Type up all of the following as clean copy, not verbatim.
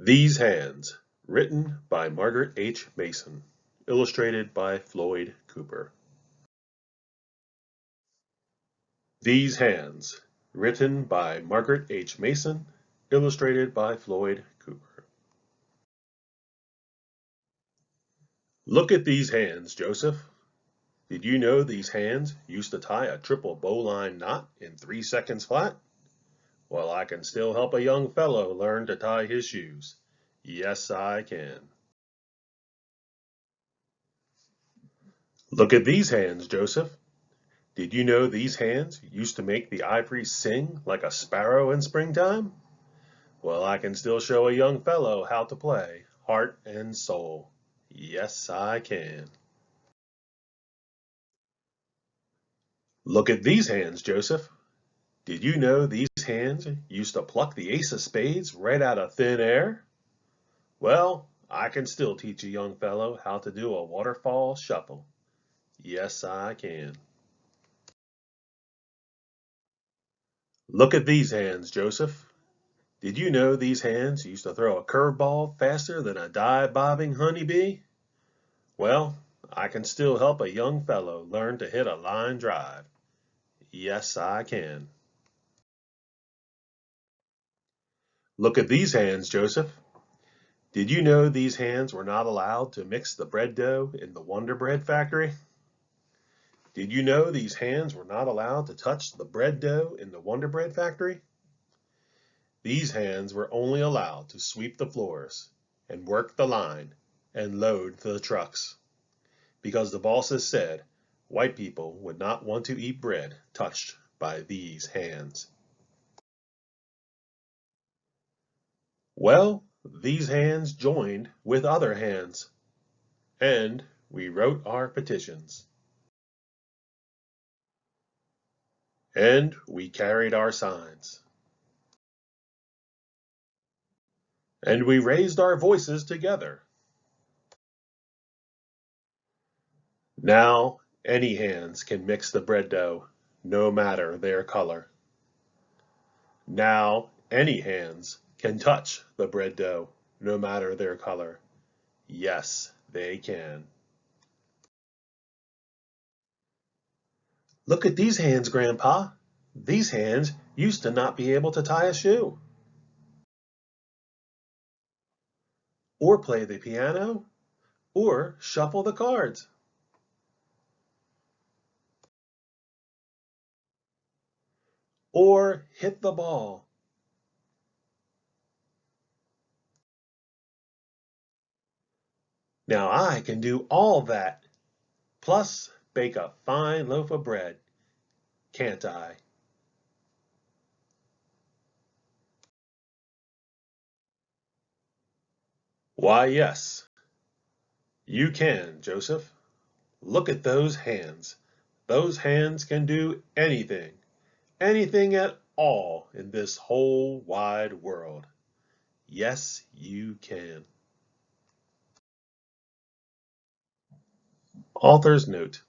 These Hands, written by Margaret H. Mason, illustrated by Floyd Cooper. These Hands, written by Margaret H. Mason, illustrated by Floyd Cooper. Look at these hands, Joseph. Did you know these hands used to tie a triple bowline knot in 3 seconds flat? Well, I can still help a young fellow learn to tie his shoes. Yes, I can. Look at these hands, Joseph. Did you know these hands used to make the ivory sing like a sparrow in springtime? Well, I can still show a young fellow how to play heart and soul. Yes, I can. Look at these hands, Joseph. Did you know these hands used to pluck the ace of spades right out of thin air? Well, I can still teach a young fellow how to do a waterfall shuffle. Yes, I can. Look at these hands, Joseph. Did you know these hands used to throw a curveball faster than a dive-bobbing honeybee? Well, I can still help a young fellow learn to hit a line drive. Yes, I can. Look at these hands, Joseph. Did you know these hands were not allowed to mix the bread dough in the Wonder Bread factory? Did you know these hands were not allowed to touch the bread dough in the Wonder Bread factory? These hands were only allowed to sweep the floors and work the line and load the trucks, because the bosses said white people would not want to eat bread touched by these hands. Well, these hands joined with other hands, and we wrote our petitions. And we carried our signs. And we raised our voices together. Now any hands can mix the bread dough, no matter their color. Now any hands can touch the bread dough, no matter their color. Yes, they can. Look at these hands, Grandpa. These hands used to not be able to tie a shoe, or play the piano, or shuffle the cards, or hit the ball. Now I can do all that, plus bake a fine loaf of bread, can't I? Why, yes, you can, Joseph. Look at those hands. Those hands can do anything, anything at all in this whole wide world. Yes, you can. Author's note.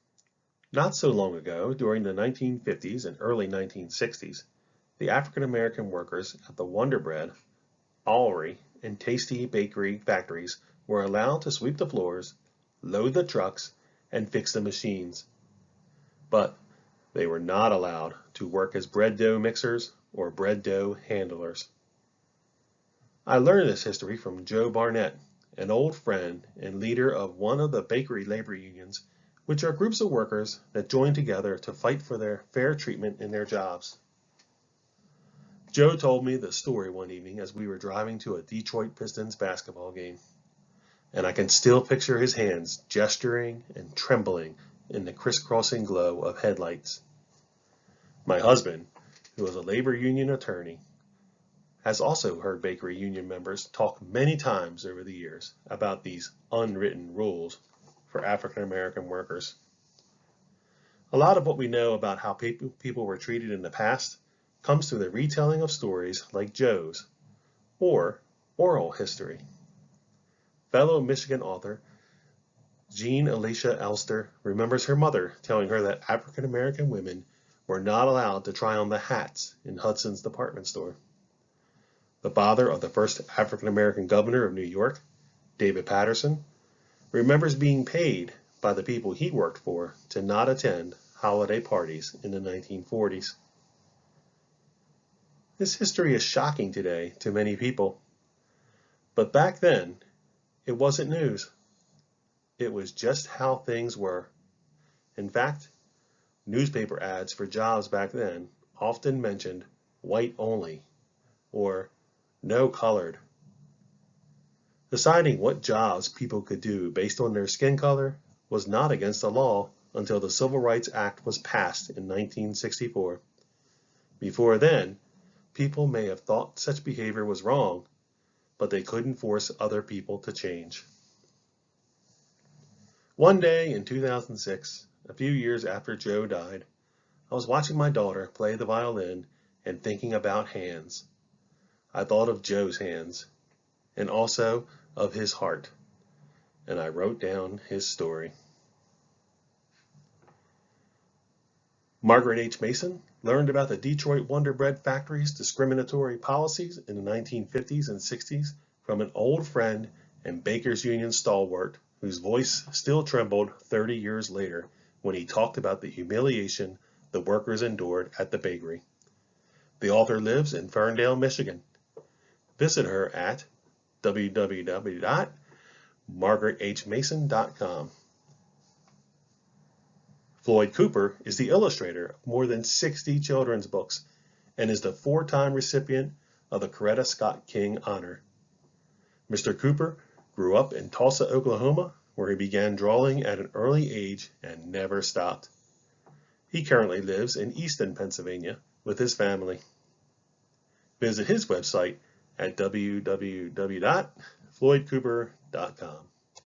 Not so long ago, during the 1950s and early 1960s, the African American workers at the Wonder Bread, Alry, and Tasty Bakery factories were allowed to sweep the floors, load the trucks, and fix the machines. But they were not allowed to work as bread dough mixers or bread dough handlers. I learned this history from Joe Barnett, an old friend and leader of one of the bakery labor unions, which are groups of workers that join together to fight for their fair treatment in their jobs. Joe told me the story one evening as we were driving to a Detroit Pistons basketball game, and I can still picture his hands gesturing and trembling in the crisscrossing glow of headlights. My husband, who is a labor union attorney, has also heard bakery union members talk many times over the years about these unwritten rules for African American workers. A lot of what we know about how people were treated in the past comes through the retelling of stories like Joe's, or oral history. Fellow Michigan author Jean Alicia Elster remembers her mother telling her that African American women were not allowed to try on the hats in Hudson's department store. The father of the first African American governor of New York, David Patterson, remembers being paid by the people he worked for to not attend holiday parties in the 1940s. This history is shocking today to many people, but back then it wasn't news. It was just how things were. In fact, newspaper ads for jobs back then often mentioned white only or no colored. Deciding what jobs people could do based on their skin color was not against the law until the Civil Rights Act was passed in 1964. Before then, people may have thought such behavior was wrong, but they couldn't force other people to change. One day in 2006, a few years after Joe died, I was watching my daughter play the violin and thinking about hands. I thought of Joe's hands, and also of his heart, and I wrote down his story. Margaret H. Mason learned about the Detroit Wonder Bread factory's discriminatory policies in the 1950s and 60s from an old friend and Bakers Union stalwart whose voice still trembled 30 years later when he talked about the humiliation the workers endured at the bakery. The author lives in Ferndale, Michigan. Visit her at www.margarethmason.com. Floyd Cooper is the illustrator of more than 60 children's books and is the 4-time recipient of the Coretta Scott King Honor. Mr. Cooper grew up in Tulsa, Oklahoma, where he began drawing at an early age and never stopped. He currently lives in Easton, Pennsylvania, with his family. Visit his website at www.floydcooper.com.